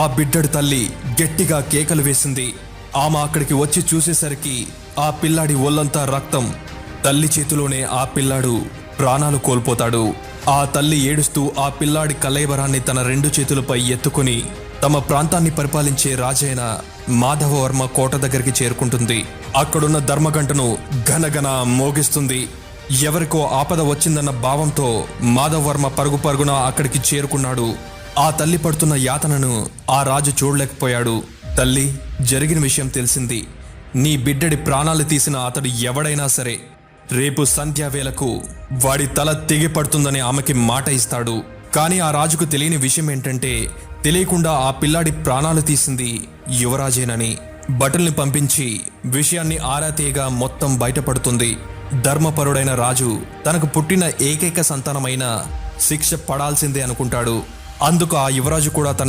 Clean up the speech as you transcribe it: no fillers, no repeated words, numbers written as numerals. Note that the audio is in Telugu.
ఆ బిడ్డడి తల్లి గట్టిగా కేకలు వేసింది. ఆమె అక్కడికి వచ్చి చూసేసరికి ఆ పిల్లాడి ఒళ్ళంతా రక్తం. తల్లి చేతిలోనే ఆ పిల్లాడు ప్రాణాలు కోల్పోతాడు. ఆ తల్లి ఏడుస్తూ ఆ పిల్లాడి కళేబరాన్ని తన 2 చేతులపై ఎత్తుకుని తమ ప్రాంతాన్ని పరిపాలించే రాజైన మాధవవర్మ కోట దగ్గరికి చేరుకుంటుంది. అక్కడున్న ధర్మగంటను ఘనఘన మోగిస్తుంది. ఎవరికో ఆపద వచ్చిందన్న భావంతో మాధవవర్మ పరుగు పరుగున అక్కడికి చేరుకున్నాడు. ఆ తల్లి పడుతున్న యాతనను ఆ రాజు చూడలేకపోయాడు. తల్లి, జరిగిన విషయం తెలిసింది. నీ బిడ్డడి ప్రాణాలు తీసిన అతడు ఎవడైనా సరే రేపు సంధ్యావేళకు వాడి తల తెగిపడుతుందని ఆమెకి మాట ఇస్తాడు. కానీ ఆ రాజుకు తెలియని విషయం ఏంటంటే, తెలియకుండా ఆ పిల్లాడి ప్రాణాలు తీసింది యువరాజేనని. భటుల్ని పంపించి విషయాన్ని ఆరా తీయగా మొత్తం బయటపడుతుంది. ధర్మపరుడైన రాజు తనకు పుట్టిన ఏకైక సంతానమైన శిక్ష పడాల్సిందే అనుకుంటాడు. అందుకు ఆ యువరాజు కూడా తన